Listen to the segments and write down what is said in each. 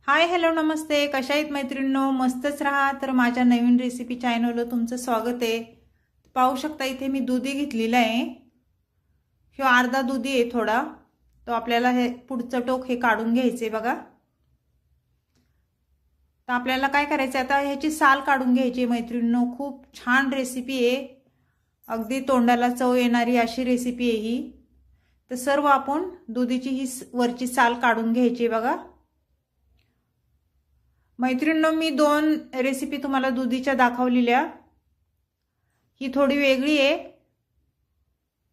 Hi hello नमस्ते, कशा आहेत मैत्रिणींनो? मस्तच राहा. तर माझ्या नवीन रेसिपी चॅनलवर तुमचं स्वागत आहे. पाहू शकता इथे मी दुधी घेतलेला आहे. हे अर्धा दुधी आहे थोडा. तो आपल्याला हे पुढचं टोक हे काढून घ्यायचे बघा. तर आपल्याला काय करायचं आता ह्याची साल काढून घ्यायची मैत्रिणींनो. खूप छान रेसिपी आहे. अगदी तोंडाला चव येणारी अशी रेसिपी आहे ही. तर सर्व आपण दुधीची ही वरची साल काढून घ्यायची बघा. मैत्रिणींनो मी दोन रेसिपी तुम्हाला दुधीच्या दाखवलेल्या. ही थोडी वेगळी आहे.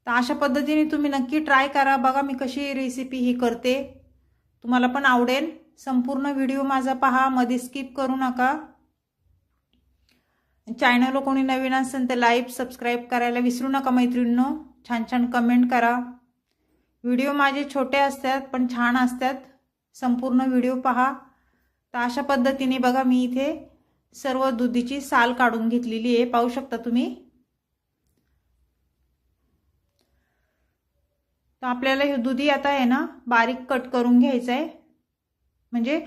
तर अशा पद्धतीने तुम्ही नक्की ट्राय करा. बघा मी कशी रेसिपी ही करते. तुम्हाला पण आवडेल. संपूर्ण व्हिडिओ माझा पहा, मध्ये स्किप करू नका. चॅनलला कोणी नवीन असेल तर लाईक सबस्क्राइब करायला विसरू नका मैत्रिणींनो. छान छान कमेंट करा. व्हिडिओ माझे छोटे असतात पण छान असतात. संपूर्ण व्हिडिओ पहा. तर अशा पद्धतीने बघा मी इथे सर्व दुधीची साल काढून घेतलेली आहे. पाहू शकता तुम्ही. तर आपल्याला हे दुधी आता आहे ना बारीक कट करून घ्यायचं आहे. म्हणजे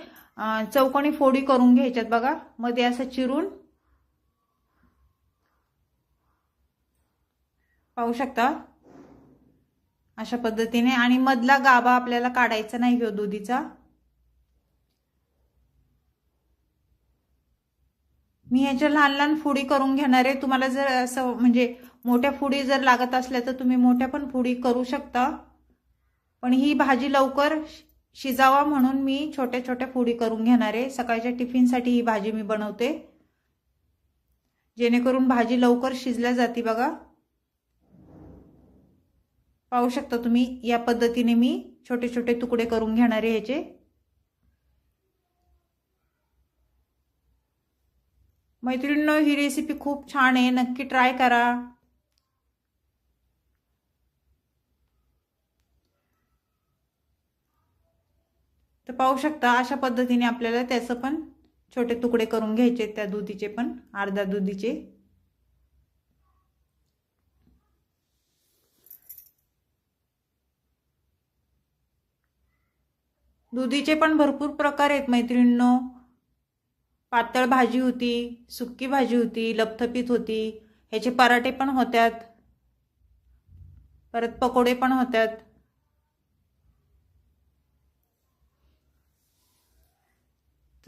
चौकोनी फोडी करून घ्यायच्यात बघा. मध्ये असं चिरून पाहू शकता अशा पद्धतीने. आणि मधला गाभा आपल्याला काढायचा नाही हो दुधीचा. मी ह्याच्या लहान लहान फुडी करून घेणार आहे. तुम्हाला जर असं म्हणजे मोठ्या फुडी जर लागत असल्या तर तुम्ही मोठ्या पण फुडी करू शकता. पण ही भाजी लवकर शिजावा म्हणून मी छोट्या छोट्या फुडी करून घेणार आहे. सकाळच्या टिफिनसाठी ही भाजी मी बनवते, जेणेकरून भाजी लवकर शिजल्या जाते बघा. पाहू शकता तुम्ही या पद्धतीने मी छोटे छोटे तुकडे करून घेणार आहे ह्याचे. मैत्रिणींनो ही रेसिपी खूप छान आहे, नक्की ट्राय करा. तर पाहू शकता अशा पद्धतीने आपल्याला त्याचं पण छोटे तुकडे करून घ्यायचे. त्या दुधीचे पण अर्धा दुधीचे. दुधीचे पण भरपूर प्रकार आहेत मैत्रिणींनो. पातळ भाजी होती, सुक्की भाजी होती, लपथपीत होती, ह्याचे पराठे पण होतात, परत पकोडे पण होतात.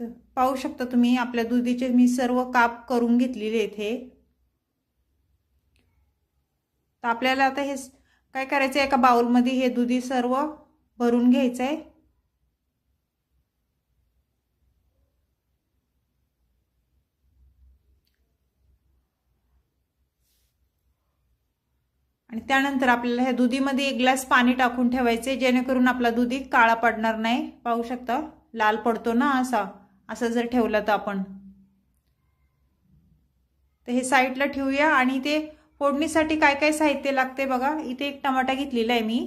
तर पाहू शकता तुम्ही आपल्या दुधीचे मी सर्व काप करून घेतलेले आहेत हे. तर आपल्याला आता हे काय करायचं आहे, एका बाउलमध्ये हे दुधी सर्व भरून घ्यायचं आहे. आणि त्यानंतर आपल्याला ह्या दुधीमध्ये एक ग्लास पाणी टाकून ठेवायचे, जेणेकरून आपला दुधी काळा पडणार नाही. पाहू शकता लाल पडतो ना असा. असं जर ठेवलं तर आपण. तर हे साईडला ठेवूया. आणि ते फोडणीसाठी काय काय साहित्य लागते बघा. इथे एक टमाटा घेतलेला आहे मी.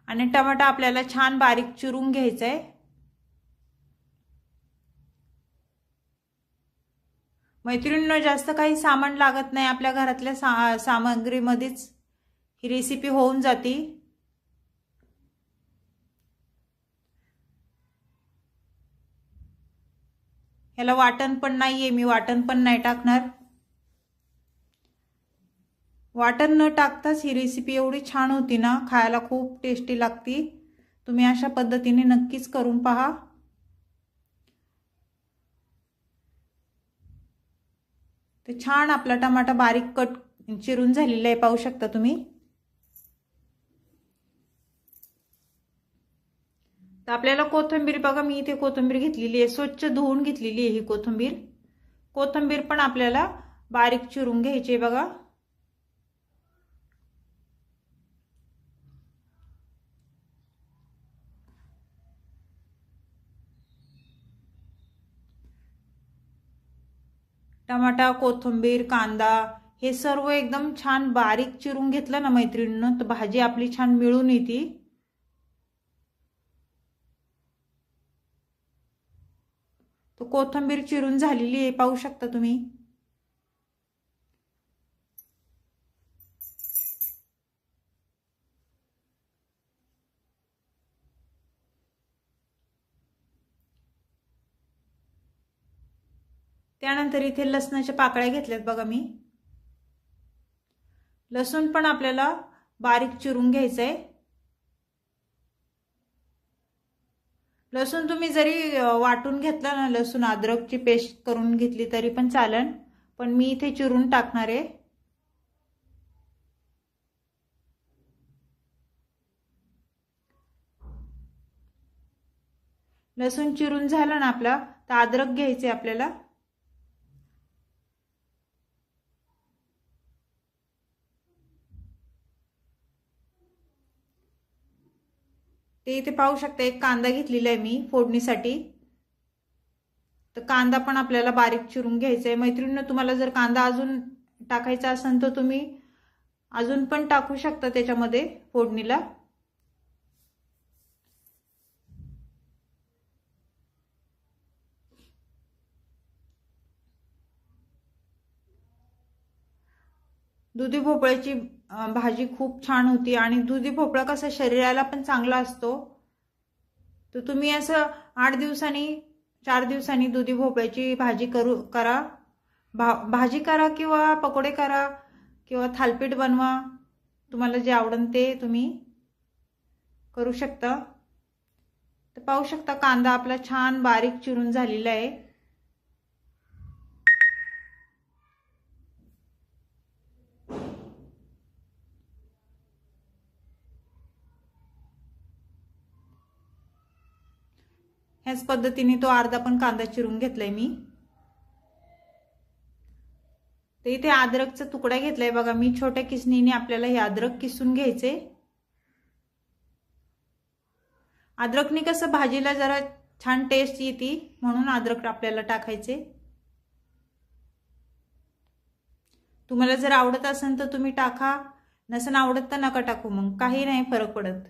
आणि टमाटा आपल्याला छान बारीक चिरून घ्यायचा आहे. मैत्रिणींनो जास्त काही सामान लागत नाही. आपल्या घरातल्या सामग्रीमध्येच ही रेसिपी होऊन जाते. ह्याला वाटण पण नाहीये, मी वाटण पण नाही टाकणार. वाटण न टाकताच ही रेसिपी एवढी छान होती ना, खायला खूप टेस्टी लागती. तुम्ही अशा पद्धतीने नक्कीच करून पहा. ते छान आपला टमाटा बारीक कट चिरून झालेला आहे. पाहू शकता तुम्ही. तर आपल्याला कोथिंबीर बघा, मी इथे कोथिंबीर घेतलेली आहे. स्वच्छ धुवून घेतलेली आहे ही कोथिंबीर. कोथिंबीर पण आपल्याला बारीक चिरून घ्यायची आहे बघा. टमाटा, कोथिंबीर, कांदा हे सर्व एकदम छान बारीक चिरून घेतलं ना मैत्रिणींनो, तर भाजी आपली छान मिळून येते. तो कोथिंबीर चिरून झालेली आहे, पाहू शकता तुम्ही. त्यानंतर इथे लसणाच्या पाकळ्या घेतल्यात बघा मी। लसूण पण आपल्याला बारीक चिरून घ्यायचं आहे। लसूण तुम्ही जरी वाटून घेतला ना, लसूण अद्रकची पेस्ट करून घेतली तरी पण चालेल, पण मी इथे चिरून टाकणार आहे। लसूण चिरून झाला ना आपला, तर अद्रक घ्यायचे आपल्याला। ते इथे पाहू शकता, एक कांदा घेतलेला आहे मी फोडणीसाठी। तर कांदा पण आपल्याला बारीक चिरून घ्यायचा आहे। मैत्रिणींनो, तुम्हाला जर कांदा अजून टाकायचा असेल तर तुम्ही अजून पण टाकू शकता त्याच्यामध्ये फोडणीला। दुधी भोपळ्याची भाजी खूप छान होती आणि दुधी भोपळा कसा शरीराला पण चांगला असतो। तर तुम्ही असं 8 दिवसांनी 4 दिवसांनी दुधी भोपळ्याची भाजी करा, भाजी करा किंवा पकोडे करा किंवा थालपीठ बनवा, तुम्हाला जे आवडेल ते तुम्ही करू शकता। तर पाहू शकता कांदा आपला छान बारीक चिरून झालेला आहे। ह्याच पद्धतीने तो अर्धा पण कांदा चिरून घेतलाय मी। तर इथे अद्रकचा तुकडा घेतलाय बघा मी, छोट्या किसणीने आपल्याला हे अद्रक किसून घ्यायचे। अद्रकने कसं भाजीला जरा छान टेस्ट येते, म्हणून अद्रक आपल्याला टाकायचे। तुम्हाला जर आवडत असेल तर तुम्ही टाका, नसेल आवडत तर नका टाकू, मग काही नाही फरक पडत।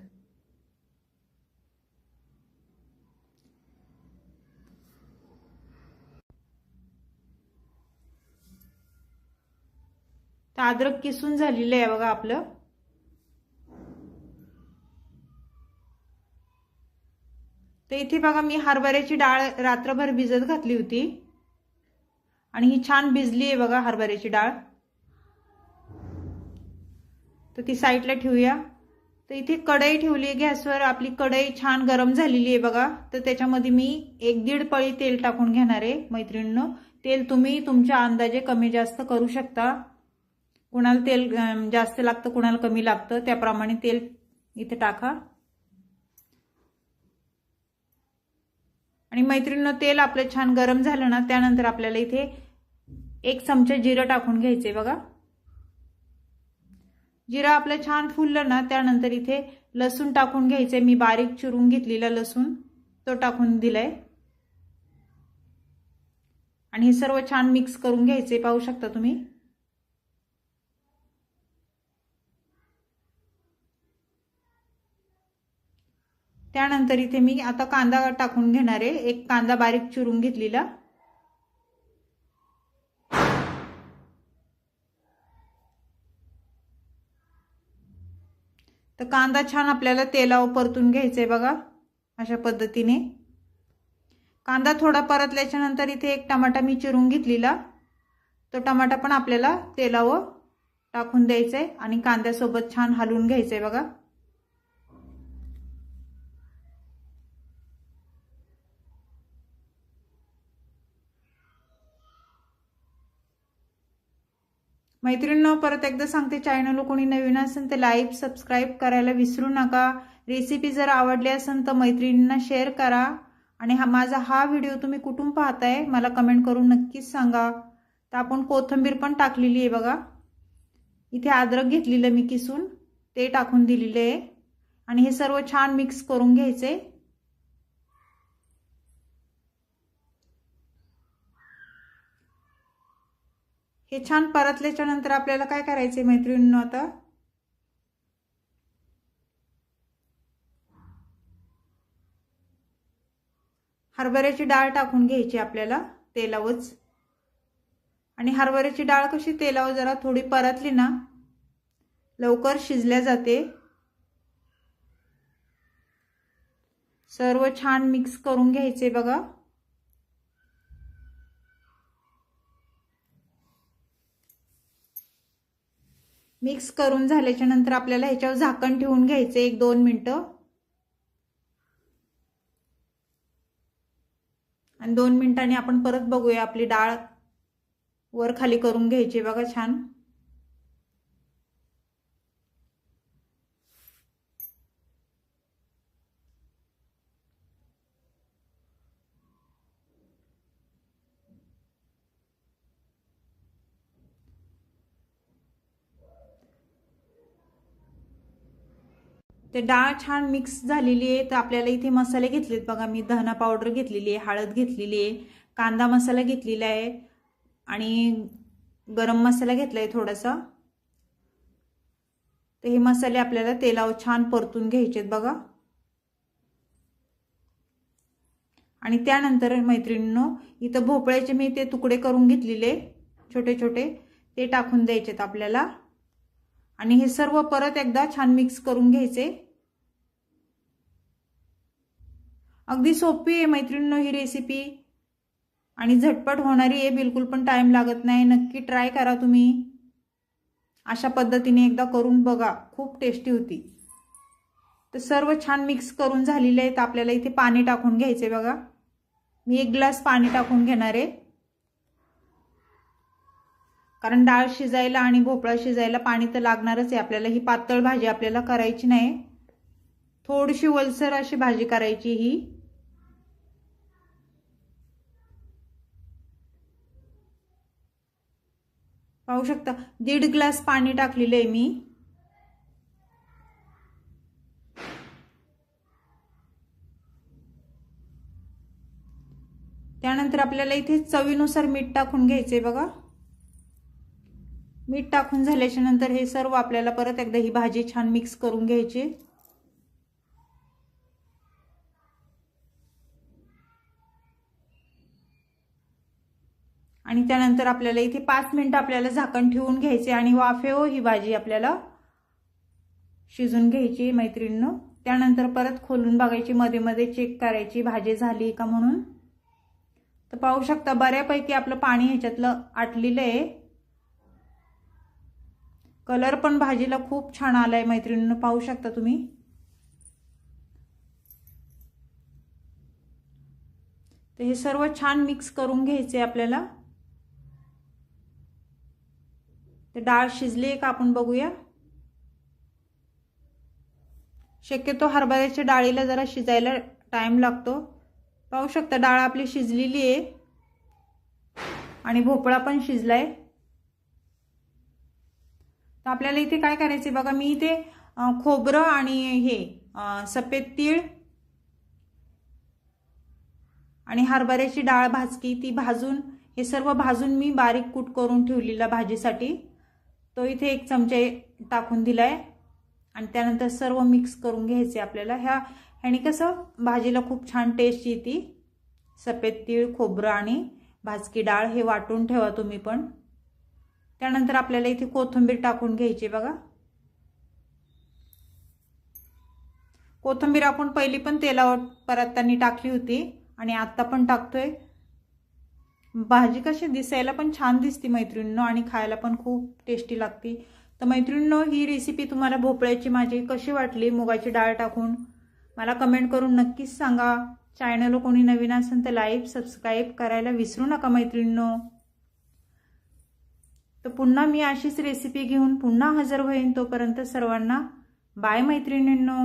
तर अद्रक किसून झालेलं आहे बघा आपलं। तर इथे बघा मी हरभऱ्याची डाळ रात्रभर भिजत घातली होती आणि ही छान भिजली आहे बघा हरभऱ्याची डाळ। तर ती साईडला ठेवूया। तर इथे कढई ठेवली आहे गॅसवर, आपली कढई छान गरम झालेली आहे बघा। तर त्याच्यामध्ये मी 1-1.5 पळी तेल टाकून घेणार आहे मैत्रिणींनो। तेल तुम्ही तुमच्या अंदाजे कमी जास्त करू शकता, कुणाला तेल जास्त लागतं कुणाला कमी लागतं, त्याप्रमाणे तेल इथे टाका। आणि मैत्रिणींनो, तेल आपलं छान गरम झालं ना, त्यानंतर आपल्याला इथे 1 चमचा जिरं टाकून घ्यायचे बघा। जिरं आपलं छान फुललं ना, त्यानंतर इथे लसूण टाकून घ्यायचे। मी बारीक चिरून घेतलेला लसूण तो टाकून दिलाय आणि हे सर्व छान मिक्स करून घ्यायचे, पाहू शकता तुम्ही। त्यानंतर इथे मी आता कांदा टाकून घेणार आहे, एक कांदा बारीक चिरून घेतलेला। तर कांदा छान आपल्याला तेलावर परतून घ्यायचा आहे बघा, अशा पद्धतीने। कांदा थोडा परतल्याच्या नंतर इथे 1 टमाटा मी चिरून घेतलेला, तो टमाटा पण आपल्याला तेलावर टाकून द्यायचा आहे आणि कांद्यासोबत छान हलवून घ्यायचं आहे बघा। मैत्रिणींनो, परत एकदा सांगते, चॅनल कोणी नवीन असेल तर लाईक सबस्क्राईब करायला विसरू नका। रेसिपी जर आवडली असेल तर मैत्रिणींना शेअर करा आणि हा व्हिडिओ तुम्ही कुठून पाहताय मला कमेंट करून नक्कीच सांगा। तर आपण कोथिंबीर पण टाकलेली आहे बघा। इथे अद्रक घेतलेलं मी किसून, ते टाकून दिलेले आहे आणि हे सर्व छान मिक्स करून घ्यायचे। हे छान परतल्याच्या नंतर आपल्याला काय करायचे मैत्रिणींनो, आता हरभऱ्याची डाळ टाकून घ्यायची आपल्याला तेलावरच। आणि हरभऱ्याची डाळ कशी तेलावर जरा थोडी परतली ना, लवकर शिजल्या जाते। सर्व छान मिक्स करून घ्यायचे बघा। मिक्स करून झाल्याच्या नंतर आपल्याला ह्याच्यावर झाकण ठेवून घ्यायचं 1-2 मिनिटं आणि 2 मिनिटांनी आपण परत बघूया. आपली डाळ वर खाली करून घ्यायची बघा छान. ते डाळ छान मिक्स झालेली आहे. तर आपल्याला इथे मसाले घेतलेत बघा. मी धना पावडर घेतलेली आहे, हळद घेतलेली आहे, कांदा मसाला घेतलेला आहे आणि गरम मसाला घेतलाय थोडासा. तर हे मसाले आपल्याला तेलावर छान परतून घ्यायचेत बघा. आणि त्यानंतर मैत्रिणींनो इथं भोपळ्याचे मी ते तुकडे करून घेतलेले छोटे छोटे ते टाकून द्यायचेत आपल्याला. आणि हे सर्व परत एकदा छान मिक्स करून घ्यायचे. अगदी सोपी आहे मैत्रिणींनो ही रेसिपी आणि झटपट होणारी आहे. बिलकुल पण टाइम लागत नाही. नक्की ट्राय करा तुम्ही. अशा पद्धतीने एकदा करून बघा, खूप टेस्टी होती. तर सर्व छान मिक्स करून झालेले आहे. तर आपल्याला इथे पाणी टाकून घ्यायचे बघा. मी 1 ग्लास पाणी टाकून घेणार आहे. कारण डाळ शिजायला आणि भोपळा शिजायला पाणी तर लागणारच आहे आपल्याला. ही पातळ भाजी आपल्याला करायची नाही, थोडीशी ओलसर अशी भाजी करायची ही. पाहू शकता 1.5 ग्लास पाणी टाकलेलं आहे मी. त्यानंतर आपल्याला इथे चवीनुसार मीठ टाकून घ्यायचे बघा. मीठ टाकून झाल्याच्या नंतर हे सर्व आपल्याला परत एकदा ही भाजी छान मिक्स करून घ्यायची. आणि त्यानंतर आपल्याला इथे 5 मिनिटं आपल्याला झाकण ठेवून घ्यायचे आणि वाफेवर ही भाजी आपल्याला शिजून घ्यायची मैत्रिणींनो. त्यानंतर परत खोलून बघायची, मध्ये मध्ये चेक करायची भाजी झाली का म्हणून. तर पाहू शकता बऱ्यापैकी आपलं पाणी ह्याच्यातलं आटलेलं आहे. कलर पण भाजीला खूप छान आलाय मैत्रिणींनो, पाहू शकता तुम्ही. तर हे सर्व छान मिक्स करून घ्यायचे आपल्याला. तर डाळ शिजली का आपण बघूया. शक्यतो हरभऱ्याच्या डाळीला जरा शिजायला टाइम लागतो. पाहू शकता डाळ आपली शिजलेली आहे आणि भोपळा पण शिजलाय. तर आपल्याला इथे काय करायचे बघा. मी इथे खोबरं आणि हे सफेद तीळ आणि हरभऱ्याची डाळ भाजकी ती भाजून, हे सर्व भाजून मी बारीक कूट करून ठेवलेला भाजीसाठी. तो इथे 1 चमचा टाकून दिलाय. आणि त्यानंतर सर्व मिक्स करून घ्यायचे आपल्याला. ह्याने कसं भाजीला खूप छान टेस्ट येते. सफेद तीळ, खोबरं आणि भाजकी डाळ हे वाटून ठेवा तुम्ही पण. त्यानंतर आपल्याला इथे कोथिंबीर टाकून घ्यायची बघा. कोथिंबीर आपण पहिली पण तेलावर परतताना टाकली होती आणि आता पण टाकतोय. भाजी कशी दिसायला पण छान दिसते मैत्रिणींनो आणि खायला पण खूप टेस्टी लागते. तर मैत्रिणींनो ही रेसिपी तुम्हाला भोपळ्याची माझी कशी वाटली मुगाची डाळ टाकून मला कमेंट करून नक्कीच सांगा. चॅनल कोणी नवीन असेल तर लाईक सबस्क्राईब करायला विसरू नका मैत्रिणींनो. तर पुन्हा मी अशीच रेसिपी घेऊन पुन्हा हजर होईन. तोपर्यंत सर्वांना बाय मैत्रिणींनो.